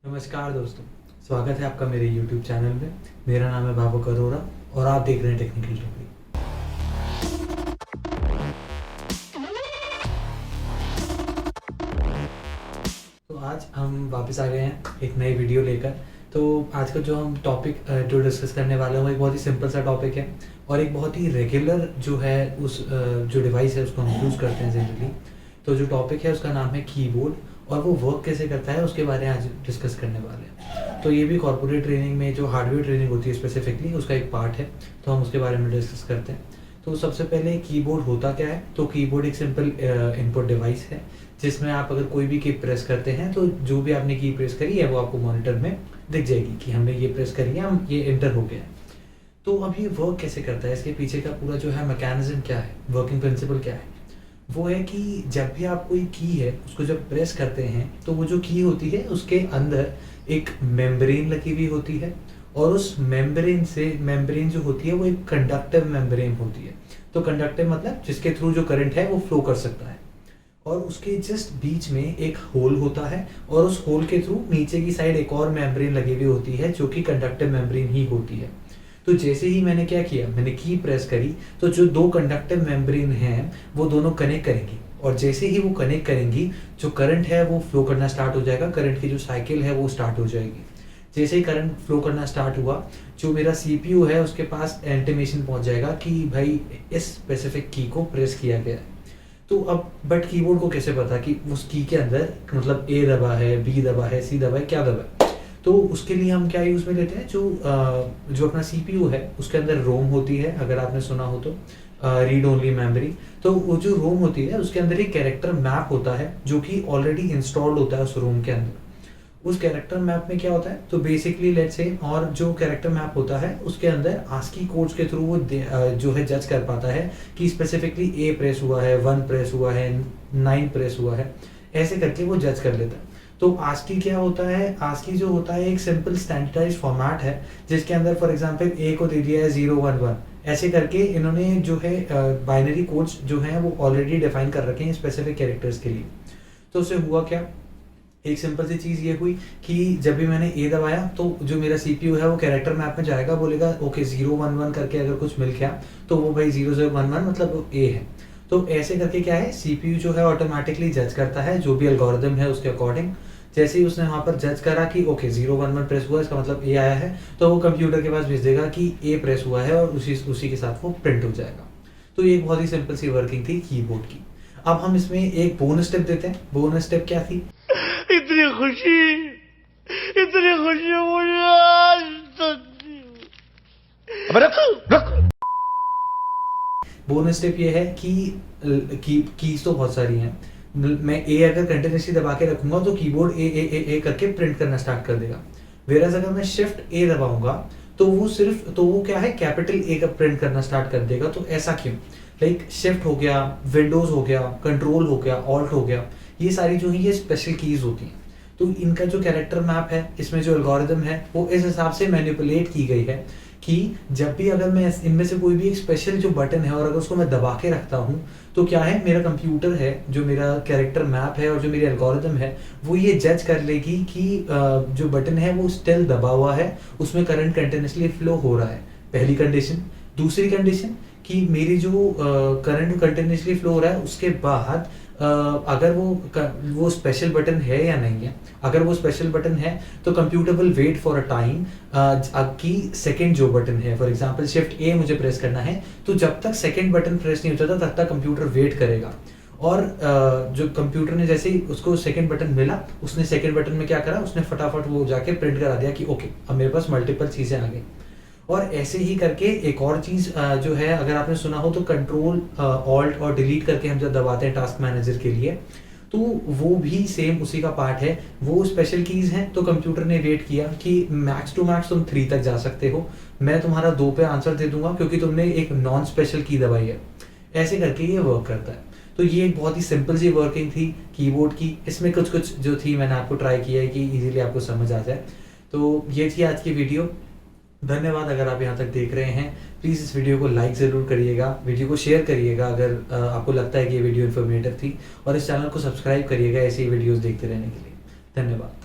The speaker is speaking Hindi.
नमस्कार दोस्तों, स्वागत है आपका मेरे YouTube चैनल में। मेरा नाम है भावुक अरोरा और आप देख रहे हैं टेक्निकल टोपी। तो आज हम वापस आ गए हैं एक नई वीडियो लेकर। तो आज का जो हम टॉपिक जो डिस्कस करने वाले हैं वो एक बहुत ही सिंपल सा टॉपिक है और एक बहुत ही रेगुलर जो है उस जो डिवाइस है उसको हम यूज़ करते हैं जनरली। तो जो टॉपिक है उसका नाम है कीबोर्ड और वो वर्क कैसे करता है उसके बारे में आज डिस्कस करने वाले हैं। तो ये भी कॉर्पोरेट ट्रेनिंग में जो हार्डवेयर ट्रेनिंग होती है स्पेसिफिकली उसका एक पार्ट है, तो हम उसके बारे में डिस्कस करते हैं। तो सबसे पहले कीबोर्ड होता क्या है? तो कीबोर्ड एक सिंपल इनपुट डिवाइस है जिसमें आप अगर कोई भी की प्रेस करते हैं तो जो भी आपने की प्रेस करी है वो आपको मॉनिटर में दिख जाएगी कि हमने ये प्रेस करी है, हम ये एंटर हो गया है। तो अब ये वर्क कैसे करता है, इसके पीछे का पूरा जो है मैकेनिज्म क्या है, वर्किंग प्रिंसिपल क्या है? वो है कि जब भी आप कोई की है उसको जब प्रेस करते हैं तो वो जो की होती है उसके अंदर एक मेम्ब्रेन लगी हुई होती है और उस मेम्ब्रेन जो होती है वो एक कंडक्टिव मेम्ब्रेन होती है। तो कंडक्टिव मतलब जिसके थ्रू जो करंट है वो फ्लो कर सकता है और उसके जस्ट बीच में एक होल होता है और उस होल के थ्रू नीचे की साइड एक और मेम्ब्रेन लगी हुई होती है जो कि कंडक्टिव मेम्ब्रेन ही होती है। तो जैसे ही मैंने क्या किया, मैंने की प्रेस करी तो जो दो कंडक्टिव मेम्ब्रेन हैं वो दोनों कनेक्ट करेंगी और जैसे ही वो कनेक्ट करेंगी जो करंट है वो फ्लो करना स्टार्ट हो जाएगा, करंट की जो साइकिल है वो स्टार्ट हो जाएगी। जैसे ही करंट फ्लो करना स्टार्ट हुआ जो मेरा सीपीयू है उसके पास इंटीमेशन पहुंच जाएगा कि भाई इस स्पेसिफिक की को प्रेस किया गया है। तो अब बट कीबोर्ड को कैसे पता कि उस की के अंदर मतलब ए दबा है, बी दबा है, सी दबा है, क्या दबा है? तो उसके लिए हम क्या यूज़ में लेते हैं, जो अपना सीपीयू है उसके अंदर रोम होती है, अगर आपने सुना हो तो रीड ओनली मेमोरी। तो वो जो रोम होती है उसके अंदर एक कैरेक्टर मैप होता है जो कि ऑलरेडी इंस्टॉल्ड होता है उस रोम के अंदर। उस कैरेक्टर मैप में क्या होता है, तो बेसिकली लेट्स से, और जो कैरेक्टर मैप होता है उसके अंदर आस्की कोड्स के थ्रू वो जो है जज कर पाता है कि स्पेसिफिकली ए प्रेस हुआ है, 1 प्रेस हुआ है, 9 प्रेस हुआ है, ऐसे करके वो जज कर लेता है। तो आस्की क्या होता है, आस्की जो होता है एक सिंपल स्टैंडर्डाइज्ड फॉर्मेट है जिसके अंदर फॉर एग्जांपल ए को दे दिया है 011, ऐसे करके इन्होंने जो है बाइनरी कोड्स जो हैं वो ऑलरेडी डिफाइन कर रखे हैं स्पेसिफिक कैरेक्टर्स के लिए। तो उससे हुआ क्या, एक सिंपल सी चीज़ ये हुई कि जब भी मैंने ए दबाया तो जो मेरा सीपीयू है वो कैरेक्टर मैप में जाएगा, बोलेगा ओके 011 करके अगर कुछ मिल गया तो वो भाई 0011 मतलब ए है। तो ऐसे करके क्या है, सीपीयू जो है ऑटोमेटिकली जज करता है जो भी एल्गोरिदम है उसके अकॉर्डिंग। जैसे ही उसने वहाँ पर जज करा कि ओके 011 प्रेस हुआ, इसका मतलब ए आया है, तो वो कंप्यूटर के पास भेज देगा कि ए प्रेस हुआ है और उसी के साथ वो प्रिंट हो जाएगा। तो ये एक बहुत ही सिंपल सी वर्किंग थी कीबोर्ड की। अब हम इसमें एक बोनस स्टेप देते हैं। बोनस स्टेप क्या थी? इतनी खुशी मुझे आज तक नहीं। अबे रख। बोनस स्टेप ये है कि कीज तो बहुत सारी हैं। मैं ए अगर कंटिन्यूसली दबा के रखूंगा तो कीबोर्ड ए करके प्रिंट करना स्टार्ट कर देगा। वेरएज़ अगर मैं शिफ्ट ए दबाऊंगा तो वो क्या है, कैपिटल ए का प्रिंट करना स्टार्ट कर देगा। तो ऐसा क्यों? लाइक शिफ्ट हो गया, विंडोज हो गया, कंट्रोल हो गया, ऑल्ट हो गया, ये सारी जो है ये स्पेशल कीज होती हैं। तो इनका जो कैरेक्टर मैप है, इसमें जो एल्गोरिदम है वो इस हिसाब से मैनिपुलेट की गई है कि जब भी अगर मैं इनमें से कोई भी एक स्पेशल जो बटन है और अगर उसको मैं दबा के रखता हूँ तो क्या है, मेरा कंप्यूटर है, जो मेरा कैरेक्टर मैप है और जो मेरी एल्गोरिदम है वो ये जज कर लेगी कि जो बटन है वो स्टिल दबा हुआ है, उसमें करंट कंटिन्यूसली फ्लो हो रहा है, पहली कंडीशन। दूसरी कंडीशन कि मेरी जो करंट कंटिन्यूसली फ्लो हो रहा है उसके बाद अगर वो स्पेशल बटन है या नहीं है। अगर वो स्पेशल बटन है तो computer will wait for a time कि सेकंड जो बटन है, फॉर एग्जांपल शिफ्ट ए मुझे प्रेस करना है, तो जब तक सेकंड बटन प्रेस नहीं होता तब तक कंप्यूटर वेट करेगा। और जो कंप्यूटर ने जैसे ही उसको सेकंड बटन मिला, उसने सेकंड बटन में क्या करा, उसने फटाफट वो जाके प्रिंट करा दिया कि ओके अब मेरे पास मल्टीपल चीज़ें आ गई। और ऐसे ही करके एक और चीज़ जो है, अगर आपने सुना हो तो कंट्रोल ऑल्ट और डिलीट करके हम जब दबाते हैं टास्क मैनेजर के लिए, तो वो भी सेम उसी का पार्ट है। वो स्पेशल कीज हैं। तो कंप्यूटर ने वेट किया कि मैक्स टू मैक्स तुम 3 तक जा सकते हो, मैं तुम्हारा 2 पे आंसर दे दूंगा क्योंकि तुमने एक नॉन स्पेशल की दबाई है। ऐसे करके ये वर्क करता है। तो ये एक बहुत ही सिंपल सी वर्किंग थी कीबोर्ड की। इसमें कुछ जो थी मैंने आपको ट्राई किया है कि इजीली आपको समझ आ जाए। तो ये थी आज की वीडियो। धन्यवाद अगर आप यहाँ तक देख रहे हैं। प्लीज़ इस वीडियो को लाइक ज़रूर करिएगा, वीडियो को शेयर करिएगा अगर आपको लगता है कि ये वीडियो इन्फॉर्मेटिव थी, और इस चैनल को सब्सक्राइब करिएगा ऐसी वीडियोस देखते रहने के लिए। धन्यवाद।